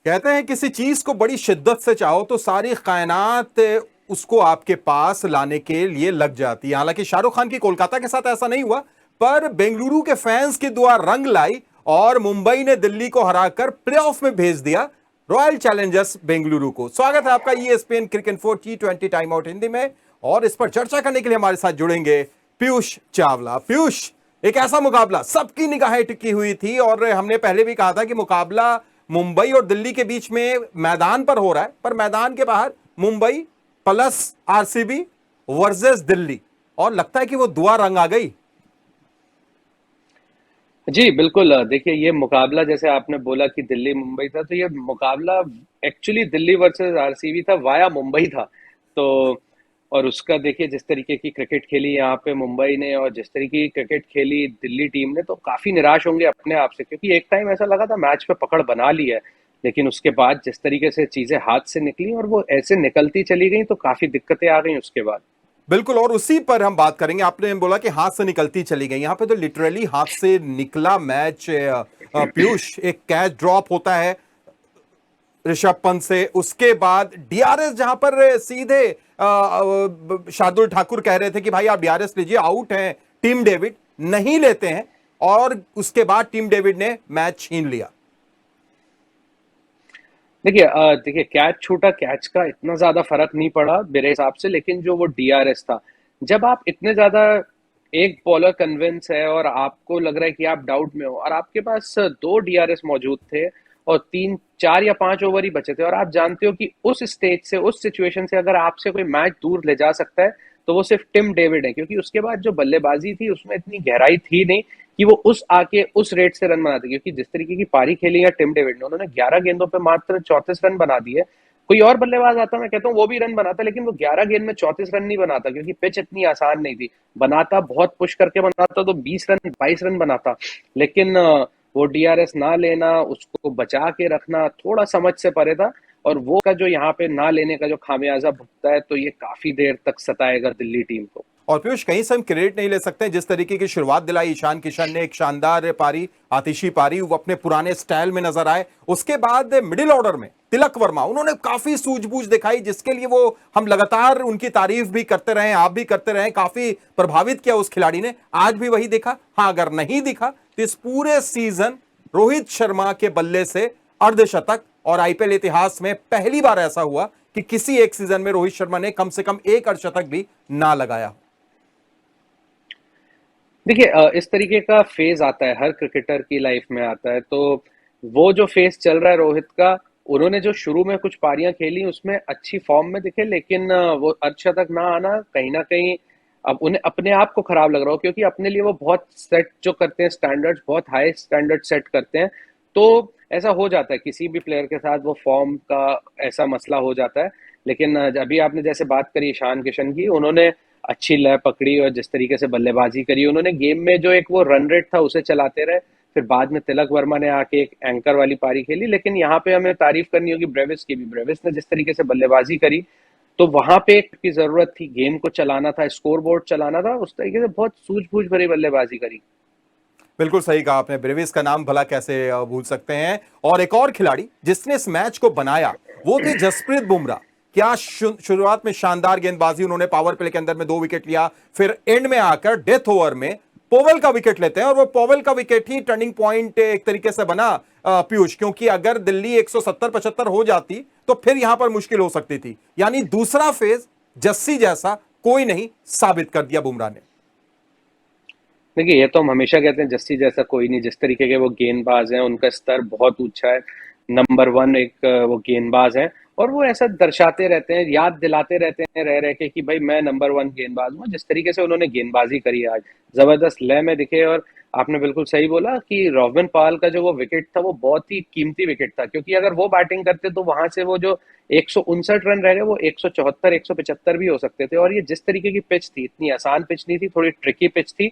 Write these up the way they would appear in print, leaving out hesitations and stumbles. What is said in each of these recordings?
कहते हैं किसी चीज को बड़ी शिद्दत से चाहो तो सारी कायनात उसको आपके पास लाने के लिए लग जाती है। हालांकि शाहरुख खान की कोलकाता के साथ ऐसा नहीं हुआ, पर बेंगलुरु के फैंस की दुआ रंग लाई और मुंबई ने दिल्ली को हराकर प्लेऑफ में भेज दिया रॉयल चैलेंजर्स बेंगलुरु को। स्वागत है आपका ESPN cricket 4 T20 time out Hindi में, और इस पर चर्चा करने के लिए हमारे साथ जुड़ेंगे पीयूष चावला। पीयूष, एक ऐसा मुकाबला सबकी निगाहें टिकी हुई थी और हमने पहले भी कहा था कि मुकाबला मुंबई और दिल्ली के बीच में मैदान पर हो रहा है, पर मैदान के बाहर Mumbai plus RCB versus Delhi, और लगता है कि वो दुआ रंग आ गई। जी, बिल्कुल। देखिए, ये मुकाबला जैसे आपने बोला कि दिल्ली मुंबई था, तो ये मुकाबला एक्चुअली दिल्ली वर्सेस आरसीबी था, वाया मुंबई था। तो और उसका देखिए जिस तरीके की क्रिकेट खेली यहाँ पे मुंबई ने और जिस तरीके की क्रिकेट खेली दिल्ली टीम ने, तो काफी निराश होंगे अपने आप से, क्योंकि एक टाइम ऐसा लगा था मैच पे पकड़ बना ली है, लेकिन उसके बाद जिस तरीके से चीजें हाथ से निकली और वो ऐसे निकलती चली गई, तो काफी दिक्कतें आ गई उसके बाद। बिल्कुल, और उसी पर हम बात करेंगे। आपने बोला कि हाथ से निकलती चली गई, यहां पे तो लिटरली हाथ से निकला मैच। पीयूष, एक कैच ड्रॉप होता है ऋषभ पंत से, उसके बाद डीआरएस, जहां पर सीधे शार्दुल ठाकुर कह रहे थे कि भाई आप डीआरएस लीजिए, आउट हैं टीम डेविड, नहीं लेते हैं, और उसके बाद टीम डेविड ने मैच छीन लिया। देखिए कैच छूटा, कैच का इतना ज्यादा फर्क नहीं पड़ा मेरे हिसाब से, लेकिन जो वो डीआरएस था, जब आप इतने ज्यादा एक बॉलर कन्विंस है और आपको लग रहा है कि आप डाउट में हो और आपके पास दो डीआरएस मौजूद थे और तीन चार या पांच ओवर ही बचे थे, और आप जानते हो कि उस स्टेज से उस सिचुएशन से अगर आपसे कोई मैच दूर ले जा सकता है तो वो सिर्फ टिम डेविड है, क्योंकि उसके बाद जो बल्लेबाजी थी उसमें इतनी गहराई थी नहीं कि वो उस आके उस रेट से रन बनाते, क्योंकि जिस तरीके की पारी खेली है टिम डेविड ने, उन्होंने 11 गेंदों पे मात्र 34 रन बना दिए। कोई और बल्लेबाज आता, मैं कहता हूँ वो भी रन बनाता, लेकिन वो 11 गेंद में 34 रन नहीं बनाता, क्योंकि पिच इतनी आसान नहीं थी। बनाता, बहुत पुश करके बनाता तो 20 रन 22 रन बनाता, लेकिन वो डीआरएस ना लेना, उसको बचा के रखना थोड़ा समझ से परे था, और वो का जो यहाँ पे ना लेने का जो खामियाजा भुगता है, तो ये काफी देर तक सताएगा दिल्ली टीम को। और पीयूष, कहीं से हम क्रेडिट नहीं ले सकते, जिस तरीके की शुरुआत दिलाई ईशान किशन ने, एक शानदार पारी, आतिशी पारी, वो अपने पुराने स्टाइल में नजर आए। उसके बाद मिडिल ऑर्डर में तिलक वर्मा, उन्होंने काफी सूझबूझ दिखाई, जिसके लिए वो हम लगातार उनकी तारीफ भी करते रहे, आप भी करते रहे, काफी प्रभावित किया उस खिलाड़ी ने। आज भी वही दिखा। हाँ, अगर नहीं दिखा तो इस पूरे सीजन रोहित शर्मा के बल्ले से अर्धशतक, और आईपीएल इतिहास में पहली बार ऐसा हुआ कि किसी एक सीजन में रोहित शर्मा ने कम से कम एक अर्धशतक भी ना लगाया। देखिए, इस तरीके का फेज आता है, हर क्रिकेटर की लाइफ में आता है, तो वो जो फेज चल रहा है रोहित का, उन्होंने जो शुरू में कुछ पारियां खेली उसमें अच्छी फॉर्म में दिखे, लेकिन वो अर्धशतक ना आना कहीं ना कहीं अब उन्हें अपने आप को खराब लग रहा हो, क्योंकि अपने लिए वो बहुत सेट जो करते हैं स्टैंडर्ड्स, बहुत हाई स्टैंडर्ड सेट करते हैं। तो ऐसा हो जाता है किसी भी प्लेयर के साथ, वो फॉर्म का ऐसा मसला हो जाता है। लेकिन अभी आपने जैसे बात करी ईशान किशन की, उन्होंने अच्छी लय पकड़ी और जिस तरीके से बल्लेबाजी करी उन्होंने, गेम में जो एक वो रन रेट था उसे चलाते रहे। फिर बाद में तिलक वर्मा ने आके एक एंकर वाली पारी खेली, लेकिन यहाँ पे हमें तारीफ करनी होगी ब्रेविस की भी। ब्रेविस ने जिस तरीके से बल्लेबाजी करी, तो वहां पे एक की जरूरत थी, गेम को चलाना था, स्कोर बोर्ड चलाना था, उस तरीके से बहुत सूझबूझ भरी बल्लेबाजी करी। बिल्कुल सही कहा आपने, ब्रेविस का नाम भला कैसे भूल सकते हैं। और एक और खिलाड़ी जिसने इस मैच को बनाया वो थे जसप्रीत बुमराह। क्या शुरुआत में शानदार गेंदबाजी, उन्होंने पावर प्ले के अंदर में 2 विकेट लिया, फिर एंड में आकर डेथ ओवर में पोवेल का विकेट लेते हैं, और वो पोवेल का विकेट ही टर्निंग पॉइंट एक तरीके से बना पीयूष, क्योंकि अगर दिल्ली 170-75 हो जाती तो फिर यहां पर मुश्किल हो सकती थी। यानी दूसरा फेज जस्सी जैसा कोई नहीं साबित कर दिया बुमराह ने। देखिए, ये तो हम हमेशा कहते हैं जस्सी जैसा कोई नहीं, जिस तरीके के वो गेंदबाज हैं उनका स्तर बहुत ऊंचा है, नंबर वन एक वो गेंदबाज है, और वो ऐसा दर्शाते रहते हैं, याद दिलाते रहते हैं रह रह के कि भाई मैं नंबर वन गेंदबाज हूँ। जिस तरीके से उन्होंने गेंदबाजी करी आज, जबरदस्त लय में दिखे। और आपने बिल्कुल सही बोला कि रोबिन पॉल का जो वो विकेट था वो बहुत ही कीमती विकेट था, क्योंकि अगर वो बैटिंग करते तो वहां से वो जो 159 रन रह गए वो 174 175 भी हो सकते थे। और ये जिस तरीके की पिच थी, इतनी आसान पिच नहीं थी, थोड़ी ट्रिकी पिच थी,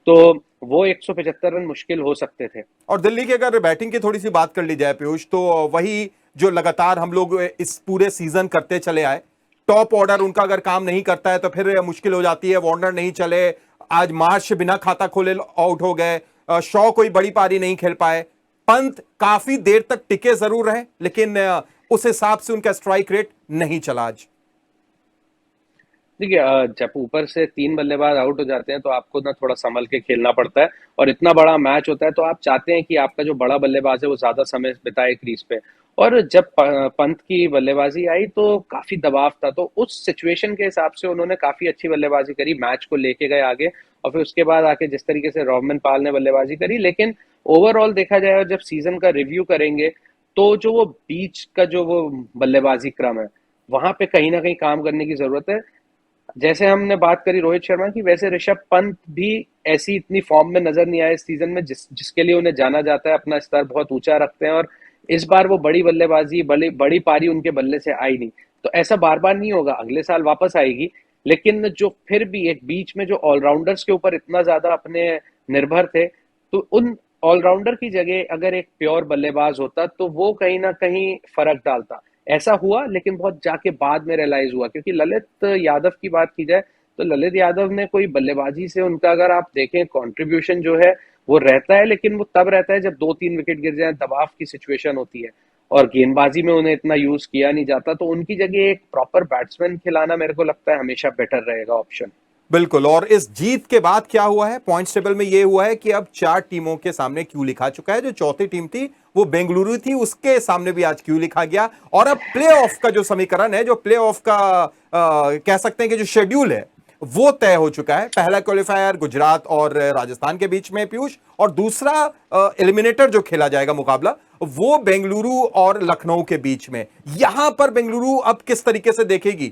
तो वो 175 रन मुश्किल हो सकते थे। और दिल्ली की अगर बैटिंग की थोड़ी सी बात कर ली जाए पीयूष, तो वही जो लगातार हम लोग इस पूरे सीजन करते चले आए। टॉप ऑर्डर उनका अगर काम नहीं करता है तो फिर मुश्किल हो जाती है। वार्नर नहीं चले, आज मार्श बिना खाता खोले आउट हो गए, शॉ कोई बड़ी पारी नहीं खेल पाए, पंत काफी देर तक टिके जरूर रहे, लेकिन उस हिसाब से उनका स्ट्राइक रेट नहीं चला आज। देखिए जब ऊपर से 3 बल्लेबाज आउट हो जाते हैं तो आपको ना थोड़ा संभल के खेलना पड़ता है, और इतना बड़ा मैच होता है तो आप चाहते हैं कि आपका जो बड़ा बल्लेबाज है वो ज्यादा समय बिताए क्रीज पे। और जब पंत की बल्लेबाजी आई तो काफी दबाव था, तो उस सिचुएशन के हिसाब से उन्होंने काफी अच्छी बल्लेबाजी करी, मैच को लेके गए आगे। और फिर उसके बाद आके जिस तरीके से रोहमन पाल ने बल्लेबाजी करी, लेकिन ओवरऑल देखा जाए और जब सीजन का रिव्यू करेंगे तो जो वो बीच का जो वो बल्लेबाजी क्रम है, वहां पे कहीं ना कहीं काम करने की जरूरत है। जैसे हमने बात करी रोहित शर्मा की, वैसे ऋषभ पंत भी ऐसी इतनी फॉर्म में नजर नहीं आए इस सीजन में जिसके लिए उन्हें जाना जाता है, अपना स्तर बहुत ऊंचा रखते हैं। और इस बार वो बड़ी बल्लेबाजी बड़ी बड़ी पारी उनके बल्ले से आई नहीं, तो ऐसा बार बार नहीं होगा, अगले साल वापस आएगी। लेकिन जो फिर भी एक बीच में जो ऑलराउंडर्स के ऊपर इतना ज्यादा अपने निर्भर थे, तो उन ऑलराउंडर की जगह अगर एक प्योर बल्लेबाज होता तो वो कहीं ना कहीं फर्क डालता। ऐसा हुआ, लेकिन बहुत जाके बाद में रियलाइज हुआ, क्योंकि ललित यादव की बात की जाए तो ललित यादव ने कोई बल्लेबाजी से उनका अगर आप देखें कंट्रीब्यूशन जो है वो रहता है, लेकिन वो तब रहता है जब 2-3 विकेट गिर जाए, दबाव की सिचुएशन होती है, और गेंदबाजी में उन्हें इतना यूज किया नहीं जाता। तो उनकी जगह एक प्रॉपर बैट्समैन खिलाना मेरे को लगता है हमेशा बेटर रहेगा ऑप्शन। बिल्कुल। और इस जीत के बाद क्या हुआ है पॉइंट्स टेबल में, यह हुआ है कि अब 4 टीमों के सामने क्यू लिखा चुका है। जो चौथी टीम थी वो बेंगलुरु थी, उसके सामने भी आज क्यू लिखा गया। और अब प्लेऑफ का जो समीकरण है, जो प्लेऑफ का कह सकते हैं कि जो शेड्यूल है वो तय हो चुका है। पहला क्वालिफायर गुजरात और राजस्थान के बीच में पीयूष, और दूसरा एलिमिनेटर जो खेला जाएगा मुकाबला, वो बेंगलुरु और लखनऊ के बीच में। यहां पर बेंगलुरु अब किस तरीके से देखेगी?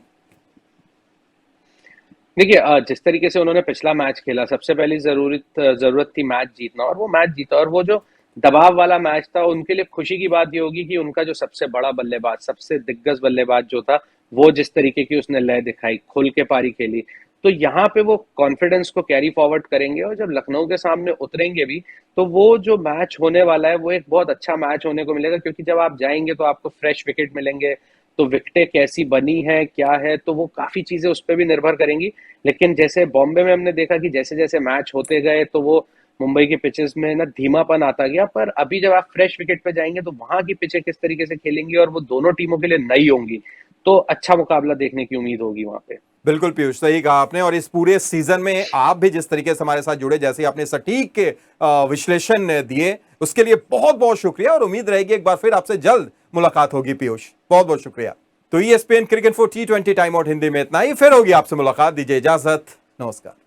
देखिए जिस तरीके से उन्होंने पिछला मैच खेला, सबसे पहली जरूरत थी मैच जीतना, और वो मैच जीता। और वो जो दबाव वाला मैच था, उनके लिए खुशी की बात ये होगी कि उनका जो सबसे बड़ा बल्लेबाज, सबसे दिग्गज बल्लेबाज जो था, वो जिस तरीके की उसने लय दिखाई, खुल के पारी खेली, तो यहाँ पे वो कॉन्फिडेंस को कैरी फॉरवर्ड करेंगे। और जब लखनऊ के सामने उतरेंगे भी, तो वो जो मैच होने वाला है वो एक बहुत अच्छा मैच होने को मिलेगा, क्योंकि जब आप जाएंगे तो आपको फ्रेश विकेट मिलेंगे, तो विकेटें कैसी बनी है क्या है, तो वो काफी चीजें उस पर भी निर्भर करेंगी। लेकिन जैसे बॉम्बे में हमने देखा कि जैसे जैसे मैच होते गए तो वो मुंबई के पिचेस में ना धीमापन आता गया, पर अभी जब आप फ्रेश विकेट पे जाएंगे तो वहां की पिचें किस तरीके से खेलेंगी, और वो दोनों टीमों के लिए नई होंगी, तो अच्छा मुकाबला देखने की उम्मीद होगी वहां पे। बिल्कुल पीयूष, सही कहा आपने। और इस पूरे सीजन में आप भी जिस तरीके से हमारे साथ जुड़े, जैसे आपने सटीक विश्लेषण दिए, उसके लिए बहुत बहुत शुक्रिया। और उम्मीद रहेगी एक बार फिर आपसे जल्द मुलाकात होगी पीयूष, बहुत बहुत शुक्रिया। तो ESPN cricket for T20 time out Hindi में इतना ही, फिर होगी आपसे मुलाकात। दीजिए इजाजत, नमस्कार।